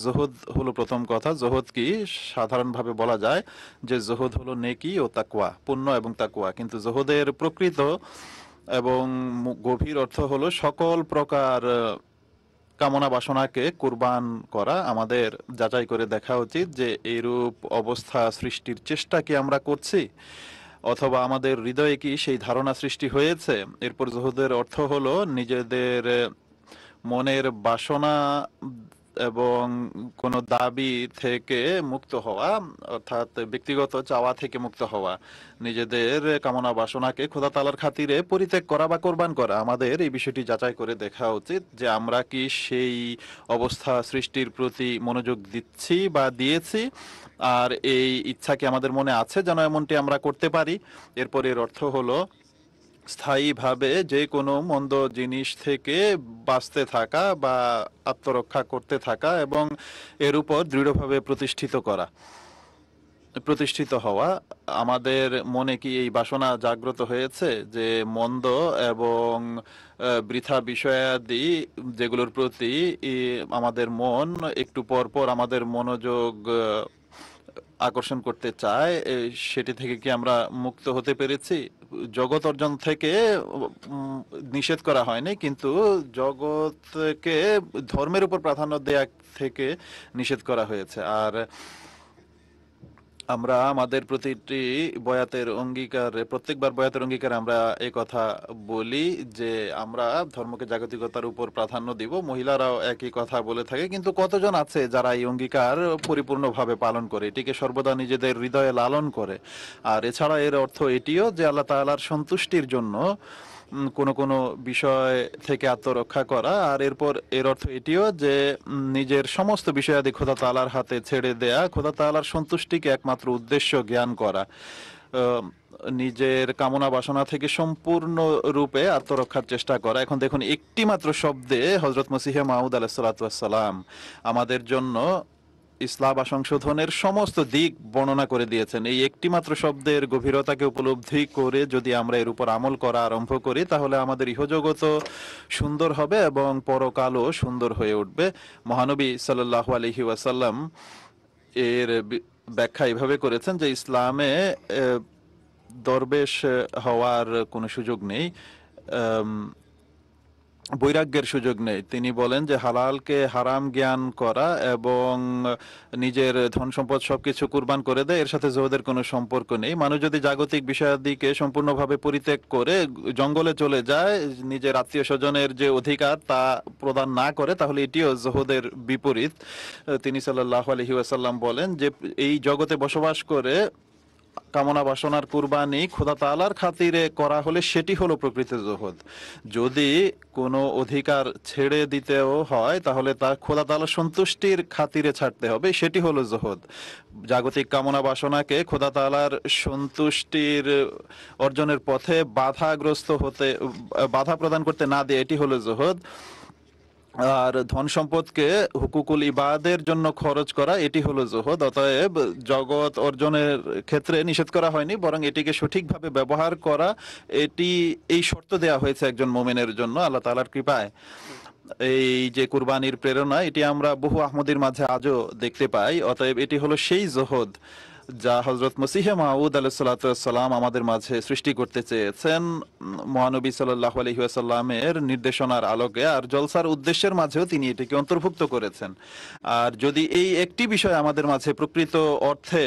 জুহুদ হলো প্রথম কথা। জুহুদ কি? সাধারণভাবে বলা যায় যে জুহুদ হলো নেকি ও তাকওয়া, পুণ্য এবং তাকওয়া। কিন্তু জুহুদের প্রকৃত এবং গভীর অর্থ হলো সকল প্রকার কামনা বাসনাকে কুরবান করা। আমাদের যাচাই করে দেখা উচিত যে এইরূপ অবস্থা সৃষ্টির চেষ্টা কি আমরা করছি, অথবা আমাদের হৃদয়ে কি সেই ধারণা সৃষ্টি হয়েছে। এরপর জুহুদের অর্থ হলো নিজেদের মনের বাসনা এবং কোনো দাবি থেকে মুক্ত হওয়া, অর্থাৎ ব্যক্তিগত চাওয়া থেকে মুক্ত হওয়া। নিজেদের কামনা বাসনাকে খোদা তাআলার খাতিরে পরিত্যাগ করা বা কোরবান করা। আমাদের এই বিষয়টি যাচাই করে দেখা উচিত যে আমরা কি সেই অবস্থা সৃষ্টির প্রতি মনোযোগ দিচ্ছি বা দিয়েছি, আর এই ইচ্ছা কি আমাদের মনে আছে যেন এমনটি আমরা করতে পারি। এরপর এর অর্থ হলো স্থায়ীভাবে যে কোনো মন্দ জিনিস থেকে বাঁচতে থাকা বা আত্মরক্ষা করতে থাকা এবং এর উপর দৃঢ়ভাবে প্রতিষ্ঠিত হওয়া। আমাদের মনে কি এই বাসনা জাগ্রত হয়েছে যে মন্দ এবং বৃথা বিষয়াদি যেগুলোর প্রতি আমাদের মন একটু পর পর আমাদের মনোযোগ আকর্ষণ করতে চায়, সেটি থেকে কি আমরা মুক্ত হতে পেরেছি? জগৎ অর্জন থেকে উম, নিষেধ করা হয়নি, কিন্তু জগৎকে ধর্মের উপর প্রাধান্য দেয়া থেকে নিষেধ করা হয়েছে। আর আমরা আমাদের প্রত্যেকবার বয়াতের অঙ্গীকারে আমরা এই কথা বলি যে আমরা ধর্মকে জাগতিকতার উপর প্রাধান্য দিব। মহিলারাও একই কথা বলে থাকে, কিন্তু কতজন আছে যারা এই অঙ্গীকার পরিপূর্ণভাবে পালন করে, এটিকে সর্বদা নিজেদের হৃদয়ে লালন করে? আর এছাড়া এর অর্থ এটিও যে আল্লাহ তাআলার সন্তুষ্টির জন্য কোনো কোনো বিষয় থেকে আত্মরক্ষা করা। আর এরপর এর অর্থ এটিও যে নিজের সমস্ত বিষয়াদি খোদা তাআলার হাতে ছেড়ে দেয়া, খোদা তাআলার সন্তুষ্টিকে একমাত্র উদ্দেশ্য জ্ঞান করা। আহ, নিজের কামনা বাসনা থেকে সম্পূর্ণ রূপে আত্মরক্ষার চেষ্টা করা। এখন দেখুন, একটি মাত্র শব্দে হযরত মসিহে মাউদ আলাইহিস সালাতু ওয়াস সালাম আমাদের জন্য ইসলাম বা সংশোধনের সমস্ত দিক বর্ণনা করে দিয়েছেন। এই একটি মাত্র শব্দের গভীরতাকে উপলব্ধি করে যদি আমরা এর উপর আমল করা আরম্ভ করি, তাহলে আমাদের ইহজগত সুন্দর হবে এবং পরকালও সুন্দর হয়ে উঠবে। মহানবী সাল্লাল্লাহু আলাইহি ওয়াসাল্লাম এর ব্যাখ্যা এভাবে করেছেন যে ইসলামে দরবেশ হওয়ার কোনো সুযোগ নেই, বৈরাগ্যের সুযোগ নেই। তিনি বলেন যে হালালকে হারাম জ্ঞান করা এবং নিজের ধন সম্পদ সবকিছু কুরবান করে দেয়, এর সাথে জুহুদের কোনো সম্পর্ক নেই। মানুষ যদি জাগতিক বিষয়াদিকে সম্পূর্ণভাবে পরিত্যাগ করে জঙ্গলে চলে যায়, নিজের আত্মীয় স্বজনের যে অধিকার তা প্রদান না করে, তাহলে এটিও জুহুদের বিপরীত। তিনি সাল্লাল্লাহু আলাইহি ওয়াসাল্লাম বলেন যে এই জগতে বসবাস করে কামনা বাসনার কুরবানি খোদা তাআলার খাতিরে করা হলে সেটি হলো প্রকৃত জুহুদ। যদি কোনো অধিকার ছেড়ে দিতেও হয়, তাহলে তা খোদা তাআলার সন্তুষ্টির খাতিরে ছাড়তে হবে, সেটি হলো জুহুদ। জাগতিক কামনা বাসনাকে খোদা তাআলার সন্তুষ্টির অর্জনের পথে বাধা প্রদান করতে না দিয়ে, এটি হলো জুহুদ। আর ধন সম্পদকে হুকুকুল ইবাদের জন্য খরচ করা, এটি হলো জুহুদ। অতএব জগৎ অর্জনের ক্ষেত্রে নিষেধ করা হয়নি, বরং এটিকে সঠিকভাবে ব্যবহার করা, এই শর্ত দেয়া হয়েছে একজন মুমিনের জন্য আল্লাহ তাআলার কৃপায়। এই যে কুরবানির প্রেরণা, এটি আমরা বহু আহমদীর মাঝে আজও দেখতে পাই। অতএব এটি হলো সেই জুহুদ যা হযরত মসিহে মাউদ আলাইহিস সালাতু ওয়াস সালাম আমাদের মাঝে সৃষ্টি করতে চেয়েছেন মহানবী সাল্লাল্লাহু আলাইহি ওয়াসাল্লামের নির্দেশনার আলোকে। আর জলসার উদ্দেশ্যের মাঝেও তিনি এটিকে অন্তর্ভুক্ত করেছেন। আর যদি এই একটি বিষয় আমাদের মাঝে প্রকৃত অর্থে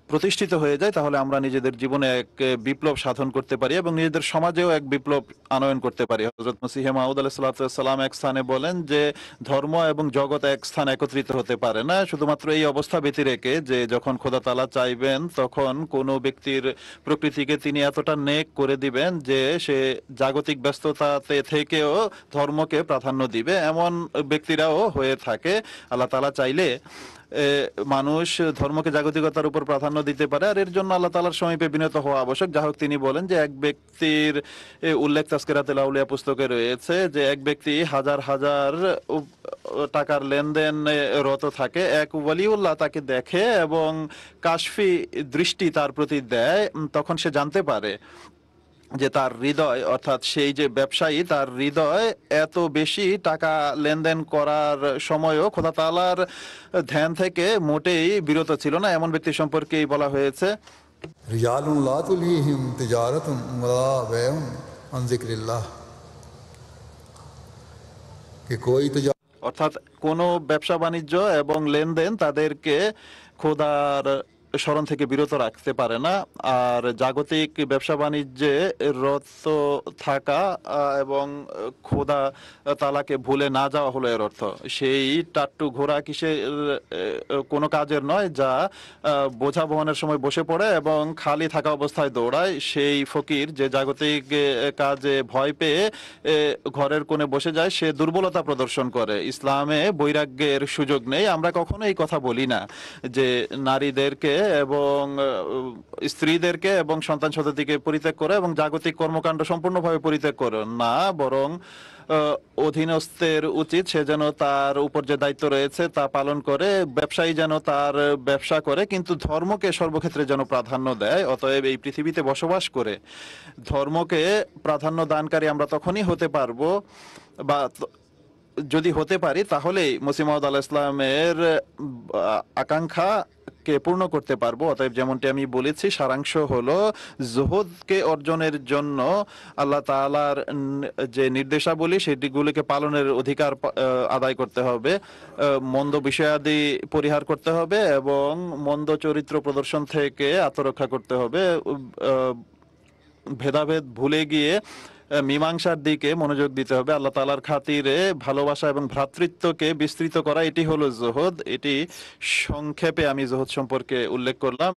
প্রতিষ্ঠিত হয়ে যায়, তাহলে আমরা নিজেদের জীবনে এক বিপ্লব সাধন করতে পারি এবং নিজেদের সমাজেও এক বিপ্লব আনয়ন করতে পারি। হযরত মসিহে মাউদ আলাইহিস সালাতু ওয়াস সালাম এক স্থানে বলেন যে ধর্ম এবং জগৎ এক স্থানে একত্রিত হতে পারে না, শুধুমাত্র এই অবস্থা ব্যতি রেখে যে যখন খোদা তাআলা চাইবেন তখন কোনো ব্যক্তির প্রকৃতিকে তিনি এতটা নেক করে দিবেন যে সে জাগতিক ব্যস্ততাতে থেকেও ধর্মকে প্রাধান্য দিবে। এমন ব্যক্তিরাও হয়ে থাকে। আল্লাহ তাআলা চাইলে মানুষ ধর্মকে জাগতিকতার উপর প্রাধান্য দিতে পারে, আর এর জন্য আল্লাহ তাআলার সমীপে বিনত হওয়া আবশ্যক। যা হোক, তিনি বলেন যে এক ব্যক্তির উল্লেখ তাজকিরাতুল আউলিয়া পুস্তকে রয়েছে যে এক ব্যক্তি হাজার হাজার টাকার লেনদেন রত থাকে, এক ওয়ালিউল্লাহ তাকে দেখে এবং কাশফি দৃষ্টি তার প্রতি দেয়, তখন সে জানতে পারে যে তার হৃদয় অর্থাৎ সেই যে ব্যবসায়ী তার হৃদয় এত বেশি টাকা লেনদেন করার সময়ও খোদা তাআলার ধ্যান থেকে মোটেই বিরত ছিল না, এমন ব্যক্তি সম্পর্কেই বলা হয়েছে। रिजालुन ला तुलहीहिम तिजारतुन वला बैउन अन जिक्रिल्लाह कि कोई অর্থাৎ কোনো ব্যবসা বাণিজ্য এবং লেনদেন তাদেরকে খোদার স্মরণ থেকে বিরত রাখতে পারে না। আর জাগতিক ব্যবসা বাণিজ্যে রত থাকা এবং খোদা তালাকে ভুলে না যাওয়া হলো এর অর্থ। সেই টাট্টু ঘোড়া কিসে কোনো কাজের নয় যা বোঝা বহনের সময় বসে পড়ে এবং খালি থাকা অবস্থায় দৌড়ায়। সেই ফকির যে জাগতিক কাজে ভয় পেয়ে ঘরের কোণে বসে যায়, সে দুর্বলতা প্রদর্শন করে। ইসলামে বৈরাগ্যের সুযোগ নেই। আমরা কখনো এই কথা বলি না যে নারীদেরকে এবং স্ত্রীদেরকে এবং সন্তান সন্ততিকে পরিত্যাগ করে এবং জাগতিক কর্মকাণ্ড সম্পূর্ণভাবে পরিত্যাগ করে না, বরং অধীনস্থের উচিত সে যেন তার উপর যে দায়িত্ব রয়েছে তা পালন করে, ব্যবসায়ী যেন তার ব্যবসা করে, কিন্তু ধর্মকে সর্বক্ষেত্রে যেন প্রাধান্য দেয়। অতএব এই পৃথিবীতে বসবাস করে ধর্মকে প্রাধান্য দানকারী আমরা তখনই হতে পারবো, বা যদি হতে পারি তাহলেই মসিহ মাউদ আলাইহিস সালামের আকাঙ্ক্ষা কে পূর্ণ করতে পারবো। অতএব যেমনটি আমি বলেছি, সারাংশ হলো জুহুদকে অর্জনের জন্য আল্লাহ তাআলার যে নির্দেশাবলী সেটিগুলিকে পালনের অধিকার আদায় করতে হবে, মন্দ বিষয়াদি পরিহার করতে হবে এবং মন্দ চরিত্র প্রদর্শন থেকে আত্মরক্ষা করতে হবে। ভেদাভেদ ভুলে গিয়ে মীমাংসার দিকে মনোযোগ দিতে হবে। আল্লাহ তাআলার খাতিরে ভালোবাসা এবং ভ্রাতৃত্বকে বিস্তৃত করা, এটি হলো জুহুদ। এটি সংক্ষেপে আমি জুহুদ সম্পর্কে উল্লেখ করলাম।